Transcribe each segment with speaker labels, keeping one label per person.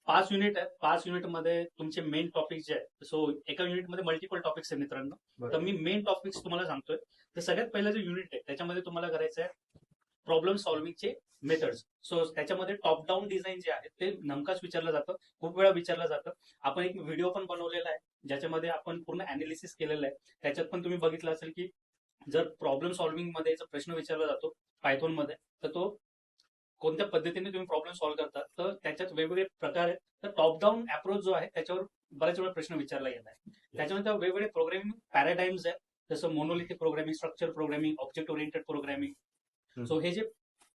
Speaker 1: 5 unit आहेत. 5 युनिटमध्ये तुमचे मेन टॉपिक जे आहेत, सो एका युनिटमध्ये मल्टिपल टॉपिक्स आहेत मित्रांनो. तर मी मेन टॉपिक्स तुम्हाला सांगतोय. तर सगळ्यात पहिलं जे युनिट आहे त्याच्यामध्ये तुम्हाला करायचं आहे प्रॉब्लेम सॉल्व्हिंगचे मेथड्स. सो त्याच्यामध्ये टॉप डाऊन डिझाईन जे आहे ते नेमकाच विचारलं जातं, खूप वेळा विचारलं जातं. आपण एक व्हिडिओ पण बनवलेला आहे ज्याच्यामध्ये आपण पूर्ण अनालिसिस केलेलं आहे. त्याच्यात पण तुम्ही बघितलं असेल की जर प्रॉब्लेम सॉल्व्हिंग मध्ये जर प्रश्न विचारला जातो पायथॉन मध्ये, तर तो कोणत्या पद्धतीने तुम्ही प्रॉब्लेम सॉल्व्ह करता, तर त्याच्यात वेगवेगळे प्रकार आहेत. तर टॉप डाऊन अप्रोच जो आहे त्याच्यावर बऱ्याच वेळा प्रश्न विचारला गेला आहे. त्याच्यानंतर वेगवेगळे प्रोग्रामिंग पॅराडाईम्स आहेत, जसं monolithic programming, structure programming, object oriented programming. So हे जे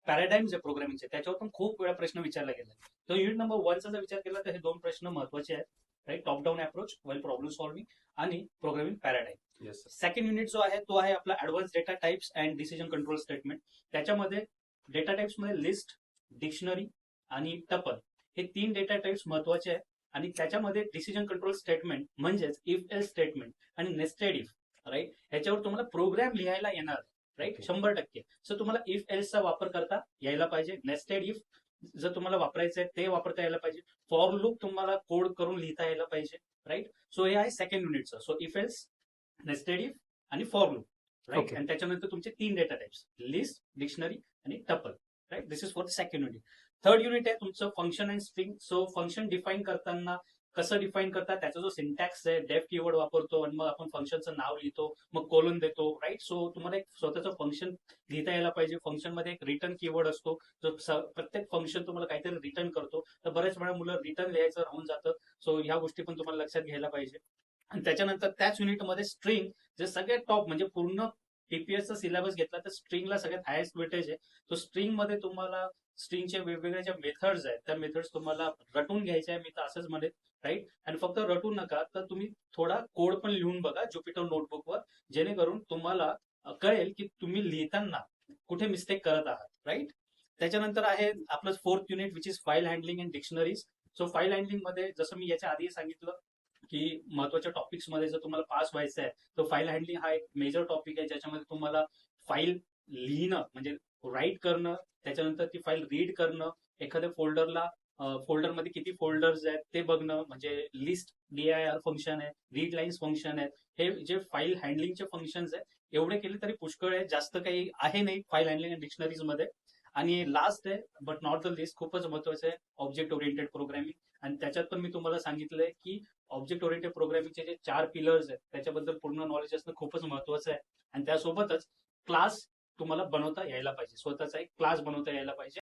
Speaker 1: पॅराडाईम्स आहे प्रोग्रामिंगचे त्याच्यावर पण खूप वेळा प्रश्न विचारला गेला. तर युनिट नंबर 1चा जर विचार केला तर हे दोन प्रश्न महत्वाचे आहेत, राईट. टॉप डाऊन अप्रोच वेल प्रॉब्लेम सॉल्व्हिंग आणि प्रोग्रामिंग पॅराडाईम. सेकंड युनिट जो आहे तो आहे आपला advance data types and decision control statement. त्याच्यामध्ये डेटा टाइप्स मध्ये लिस्ट, डिक्शनरी आणि टपल हे 3 डेटा टाइप्स महत्वाचे आहेत. आणि त्याच्यामध्ये डिसिजन कंट्रोल स्टेटमेंट म्हणजेच इफ एल्स स्टेटमेंट आणि नेस्टेड इफ, राईट, ह्याच्यावर तुम्हाला प्रोग्राम लिहायला येणार, राईट, 100%. सो तुम्हाला इफ एल्सचा वापर करता यायला पाहिजे. नेस्टेड इफ जर तुम्हाला वापरायचं आहे ते वापरता यायला पाहिजे. फॉर लूप तुम्हाला कोड करून लिहिता यायला पाहिजे, राईट. सो हे आहे सेकंड युनिटचं. So if else, nested if आणि फॉर लूप, राईट. आणि त्याच्यानंतर तुमचे 3 डेटा टाइप्स, लिस्ट, डिक्शनरी आणि tuple, right. This is for the second unit. Third unit आहे तुमचं function and string. So function define करताना कसं डिफाईन करता, त्याचा जो सिंटॅक्स आहे, डेफ कीवर्ड वापरतो आणि मग आपण फंक्शनचं नाव लिहितो, मग कोलन देतो, राईट. सो तुम्हाला एक स्वतःचं फंक्शन लिहिता यायला पाहिजे. फंक्शन मध्ये एक रिटर्न कीवर्ड असतो, जो प्रत्येक फंक्शन तुम्हाला काहीतरी रिटर्न करतो. तर बऱ्याच वेळा मुलं रिटर्न लिहायचं राहून जातं. सो ह्या गोष्टी पण तुम्हाला लक्षात घ्यायला पाहिजे. आणि त्याच्यानंतर त्याच युनिटमध्ये स्ट्रिंग, जे सगळ्यात टॉप म्हणजे पूर्ण टीपीएसचा सिलेबस घेतला तर स्ट्रिंगला सगळ्यात हायेस्ट वेटेज आहे. तो स्ट्रिंग मध्ये तुम्हाला स्ट्रिंगचे वेगवेगळ्या ज्या मेथड्स आहेत त्या मेथड्स तुम्हाला रटून घ्यायच्या आहे, मी तर असंच म्हणेन, राईट. आणि फक्त रटू नका, तर तुम्ही थोडा कोड पण लिहून बघा ज्युपिटर नोटबुकवर, जेणेकरून तुम्हाला कळेल की तुम्ही लिहिताना कुठे मिस्टेक करत आहात, राईट. त्याच्यानंतर आहे आपलं fourth unit which is file handling and dictionaries. So file handling मध्ये जसं मी याच्या आधी सांगितलं की महत्वाच्या टॉपिक्स मध्ये जर तुम्हाला पास व्हायचं आहे तर फाईल हँडलिंग हा एक मेजर टॉपिक आहे, ज्याच्यामध्ये तुम्हाला फाईल लिहिणं म्हणजे राईट करणं, त्याच्यानंतर ती फाईल रीड करणं, एखाद्या फोल्डरमध्ये किती फोल्डर्स आहेत ते बघणं, म्हणजे लिस्ट DIR फंक्शन आहे, रीड लाईन्स फंक्शन आहे. हे जे फाईल हँडलिंगचे फंक्शन्स आहेत एवढे केले तरी पुष्कळ आहे, जास्त काही आहे नाही फाईल हँडलिंग अँड डिक्शनरीज मध्ये. आणि लास्ट आहे बट नॉट द लिस्ट, खूपच महत्वाचं आहे, ऑब्जेक्ट ओरिएंटेड प्रोग्रामिंग. आणि त्याच्यात पण मी तुम्हाला सांगितलंय की ऑब्जेक्ट ओरिएंटेड प्रोग्रामिंगचे जे 4 पिलर्स आहेत त्याच्याबद्दल पूर्ण नॉलेज असणं खूपच महत्वाचं आहे. आणि त्यासोबतच क्लास तुम्हाला बनवता यायला पाहिजे, स्वतःचा एक क्लास बनवता यायला पाहिजे.